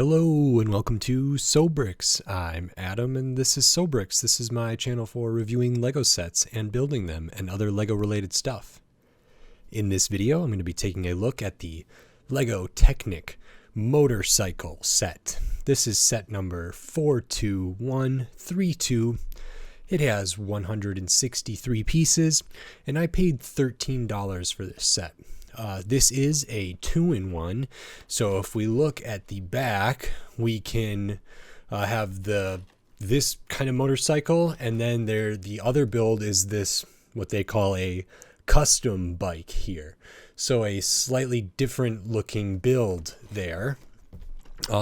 Hello and welcome to Sobrix. I'm Adam and this is Sobrix. This is my channel for reviewing LEGO sets and building them and other LEGO related stuff. In this video, I'm going to be taking a look at the LEGO Technic Motorcycle set. This is set number 42132. It has 163 pieces and I paid $13 for this set. This is a 2-in-1, so if we look at the back, we can have this kind of motorcycle, and then the other build is this, what they call a custom bike here. So a slightly different looking build there.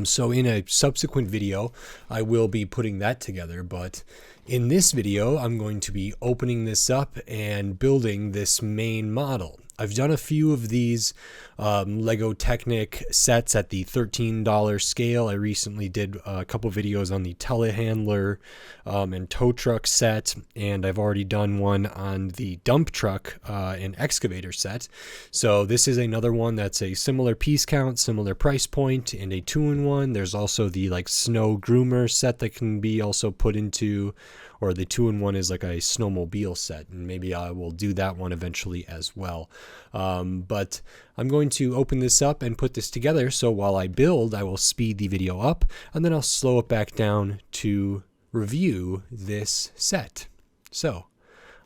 So in a subsequent video, I will be putting that together, but in this video, I'm going to be opening this up and building this main model. I've done a few of these LEGO Technic sets at the $13 scale. I recently did a couple videos on the telehandler and tow truck set, and I've already done one on the dump truck and excavator set. So this is another one that's a similar piece count, similar price point, and a 2-in-1. There's also the snow groomer set that can be also put into, or the 2-in-1 is like a snowmobile set, and maybe I will do that one eventually as well. But I'm going to open this up and put this together, so while I build, I will speed the video up, and then I'll slow it back down to review this set. So,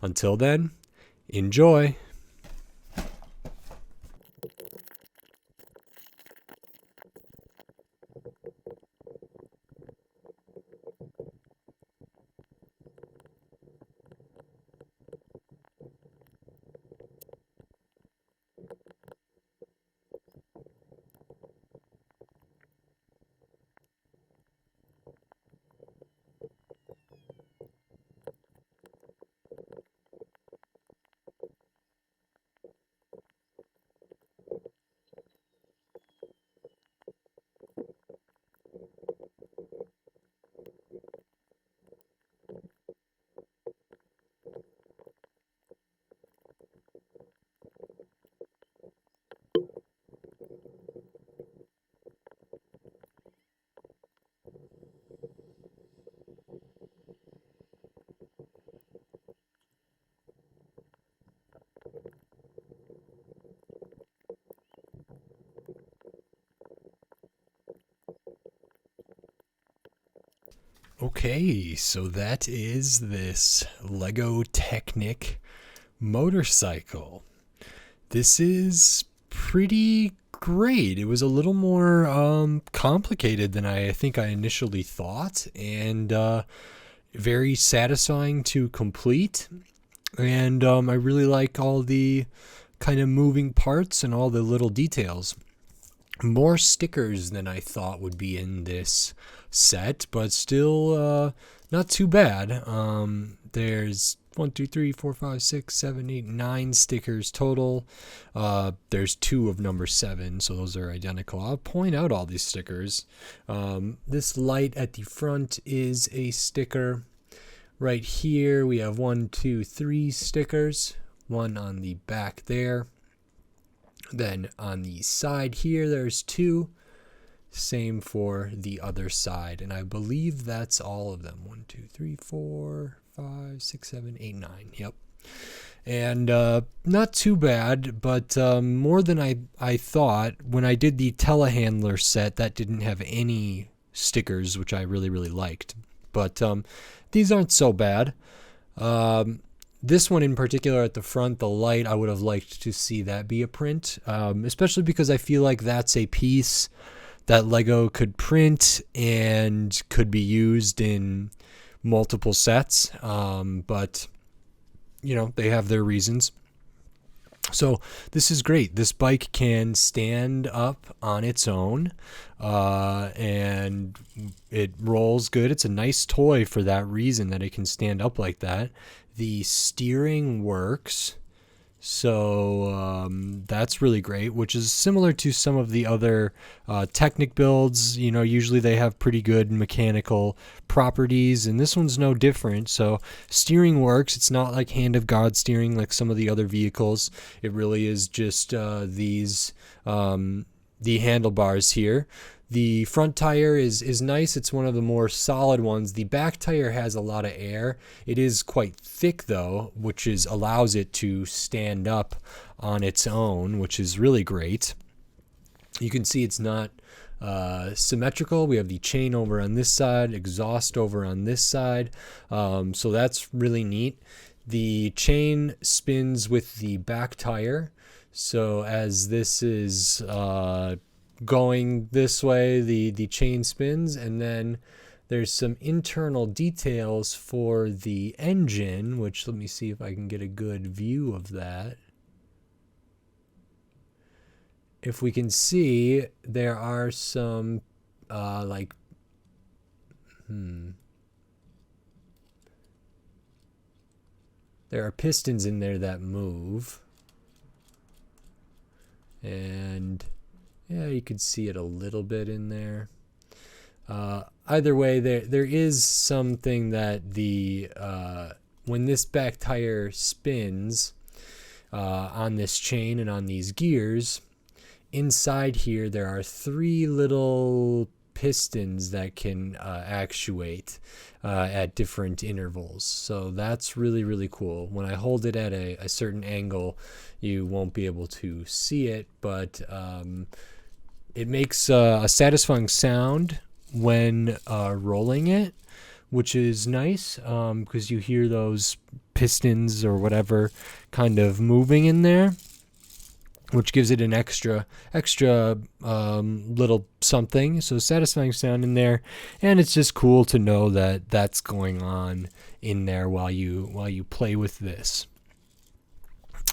until then, enjoy! Okay, so that is this LEGO Technic motorcycle. This is pretty great. It was a little more complicated than I think I initially thought, and very satisfying to complete. And I really like all the kind of moving parts and all the little details. More stickers than I thought would be in this set, but still not too bad. There's 1, 2, 3, 4, 5, 6, 7, 8, 9 stickers total. There's 2 of number 7, so those are identical. I'll point out all these stickers. This light at the front is a sticker. Right here we have 1, 2, 3 stickers. One on the back there. Then on the side here, there's 2. Same for the other side. And I believe that's all of them. 1, 2, 3, 4, 5, 6, 7, 8, 9. Yep. And not too bad, but more than I thought. When I did the telehandler set, that didn't have any stickers, which I really, really liked. But these aren't so bad. This one in particular at the front, the light, I would have liked to see that be a print, especially because I feel like that's a piece that LEGO could print and could be used in multiple sets, but, you know, they have their reasons. So this is great. This bike can stand up on its own, and it rolls good. It's a nice toy for that reason, that it can stand up like that. The steering works, so that's really great, which is similar to some of the other Technic builds. You know, usually they have pretty good mechanical properties, and this one's no different. So steering works. It's not like hand of God steering like some of the other vehicles. It really is just the handlebars here. The front tire is nice. It's one of the more solid ones. The back tire has a lot of air. It is quite thick though, which allows it to stand up on its own, which is really great. You can see it's not symmetrical. We have the chain over on this side, exhaust over on this side. So that's really neat. The chain spins with the back tire. So as this is going this way, the chain spins, and then there's some internal details for the engine, which let me see if I can get a good view of that. If we can see, there are some there are pistons in there that move. And yeah, you could see it a little bit in there. Either way, there is something that the when this back tire spins on this chain and on these gears, inside here there are 3 little pistons that can actuate at different intervals. So that's really, really cool. When I hold it at a certain angle, you won't be able to see it, but it makes a satisfying sound when rolling it, which is nice because you hear those pistons or whatever kind of moving in there, which gives it an extra little something. So satisfying sound in there, and it's just cool to know that that's going on in there while you play with this.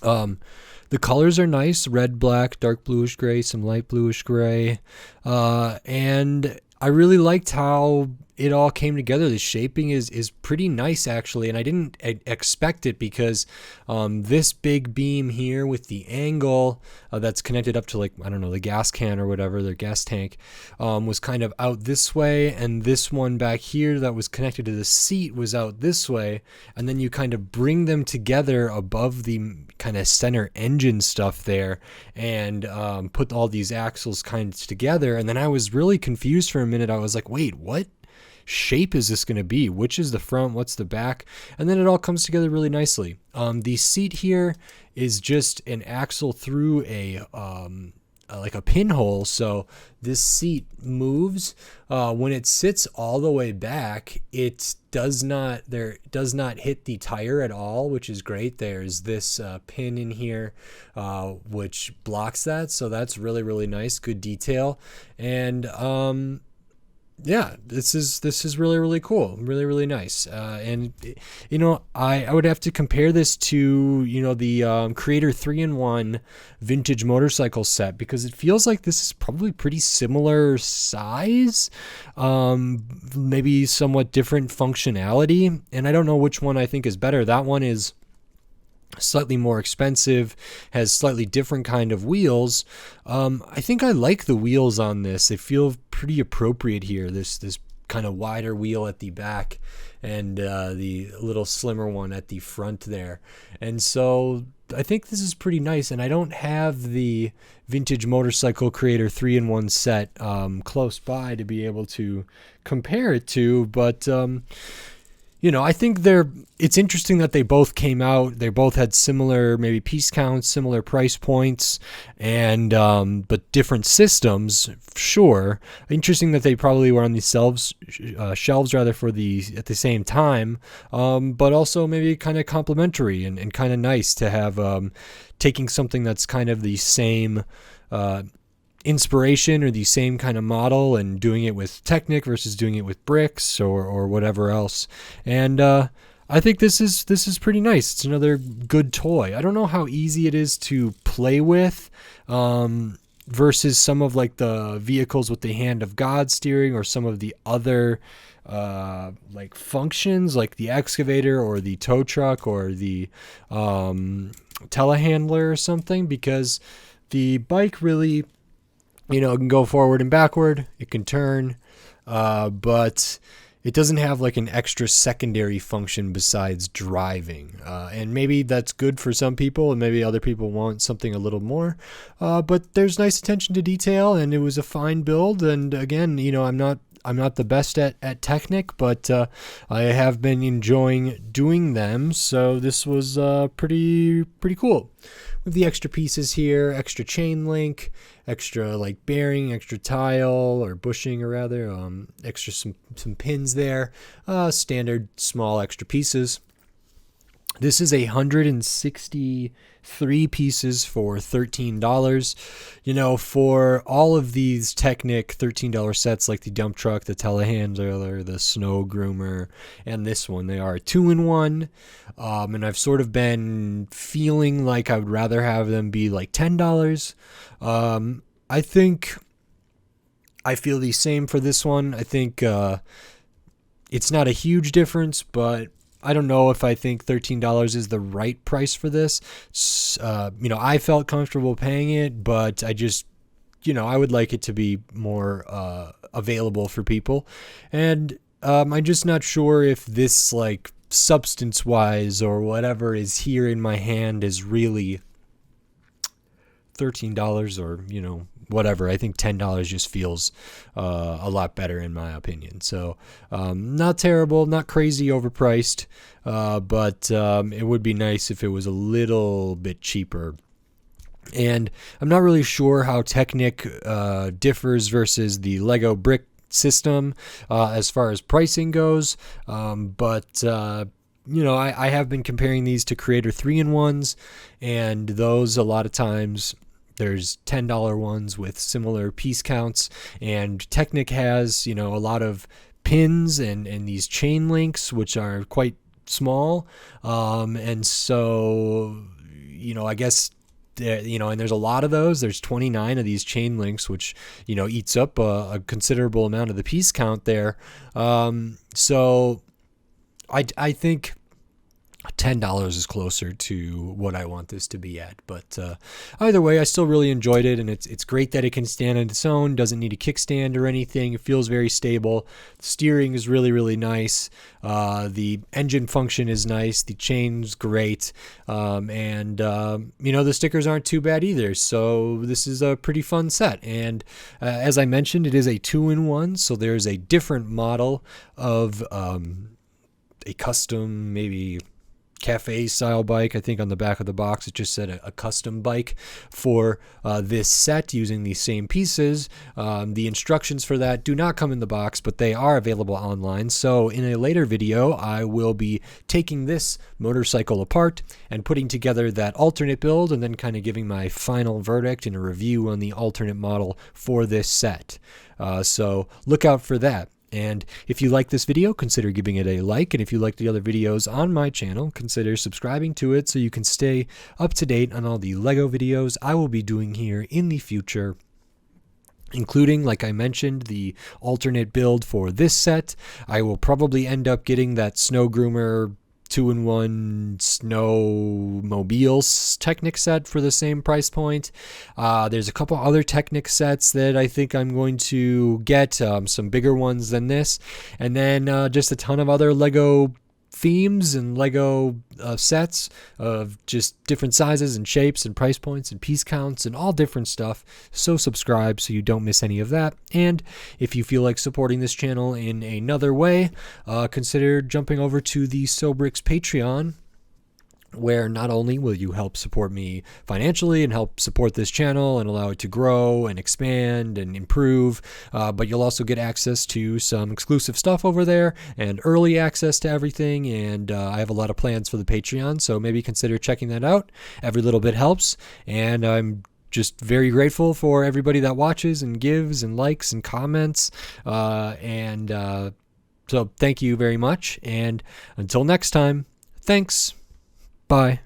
The colors are nice: red, black, dark bluish gray, some light bluish gray, and I really liked how it all came together. The shaping is pretty nice, actually, and I didn't expect it because this big beam here with the angle that's connected up to, like, I don't know, the gas can or whatever, the gas tank, was kind of out this way, and this one back here that was connected to the seat was out this way, and then you kind of bring them together above the kind of center engine stuff there and put all these axles kind of together. And then I was really confused for a minute. I was like, wait, what shape is this going to be? Which is the front? What's the back? And then it all comes together really nicely. The seat here is just an axle through like a pinhole, so this seat moves. When it sits all the way back, it does not hit the tire at all, which is great. There's this pin in here which blocks that, so that's really, really nice. Good detail. And yeah, this is really, really cool, really, really nice. And you know, I would have to compare this to, you know, the Creator 3-in-1 vintage motorcycle set, because it feels like this is probably pretty similar size, maybe somewhat different functionality, and I don't know which one I think is better. That one is slightly more expensive, has slightly different kind of wheels. I think I like the wheels on this. They feel pretty appropriate here. This kind of wider wheel at the back and the little slimmer one at the front there. And so I think this is pretty nice. And I don't have the vintage motorcycle Creator 3-in-1 set close by to be able to compare it to, but you know, I think it's interesting that they both came out. They both had similar maybe piece counts, similar price points, and but different systems. Sure, interesting that they probably were on these shelves rather at the same time, but also maybe kind of complementary and kind of nice to have taking something that's kind of the same inspiration or the same kind of model and doing it with Technic versus doing it with bricks or whatever else. And I think this is pretty nice. It's another good toy. I don't know how easy it is to play with versus some of like the vehicles with the hand of God steering or some of the other like functions like the excavator or the tow truck or the telehandler or something, because the bike really, you know, it can go forward and backward, it can turn, but it doesn't have like an extra secondary function besides driving. And maybe that's good for some people, and maybe other people want something a little more. But there's nice attention to detail, and it was a fine build. And again, I'm not the best at Technic, but I have been enjoying doing them. So this was pretty cool. With the extra pieces here, extra chain link, extra like bearing, extra tile or bushing, or rather, extra some pins there, standard small extra pieces. This is 163 pieces for $13. For all of these Technic $13 sets, like the dump truck, the telehandler, the snow groomer, and this one, they are 2-in-1. And I've sort of been feeling like I would rather have them be like $10. I think I feel the same for this one. I think it's not a huge difference, but I don't know if I think $13 is the right price for this. I felt comfortable paying it, but I just, I would like it to be more available for people. And I'm just not sure if this, like, substance-wise or whatever is here in my hand is really $13 or, whatever. I think $10 just feels a lot better in my opinion. So not terrible, not crazy overpriced, but it would be nice if it was a little bit cheaper. And I'm not really sure how Technic differs versus the LEGO brick system as far as pricing goes, but I have been comparing these to Creator 3-in-1s, and those a lot of times there's $10 ones with similar piece counts, and Technic has, a lot of pins and these chain links, which are quite small. And so, I guess, and there's a lot of those. There's 29 of these chain links, which, eats up a considerable amount of the piece count there. So I think $10 is closer to what I want this to be at, but either way, I still really enjoyed it, and it's great that it can stand on its own, doesn't need a kickstand or anything. It feels very stable. The steering is really nice. The engine function is nice. The chain's great, and the stickers aren't too bad either. So this is a pretty fun set, and as I mentioned, it is a 2-in-1, so there's a different model of a custom, maybe cafe style bike. I think on the back of the box it just said a custom bike for this set using these same pieces. The instructions for that do not come in the box, but they are available online. So in a later video I will be taking this motorcycle apart and putting together that alternate build, and then kind of giving my final verdict and a review on the alternate model for this set. So look out for that. And if you like this video, consider giving it a like. And if you like the other videos on my channel, consider subscribing to it so you can stay up to date on all the LEGO videos I will be doing here in the future, including, like I mentioned, the alternate build for this set. I will probably end up getting that snow groomer 2-in-1 snowmobile Technic set for the same price point. There's a couple other Technic sets that I think I'm going to get, some bigger ones than this, and then just a ton of other LEGO themes and LEGO sets of just different sizes and shapes and price points and piece counts and all different stuff. So subscribe so you don't miss any of that. And if you feel like supporting this channel in another way, consider jumping over to the Sobrix Patreon, where not only will you help support me financially and help support this channel and allow it to grow and expand and improve, but you'll also get access to some exclusive stuff over there and early access to everything. And I have a lot of plans for the Patreon, so maybe consider checking that out. Every little bit helps, and I'm just very grateful for everybody that watches and gives and likes and comments. So thank you very much, and until next time, thanks. Bye.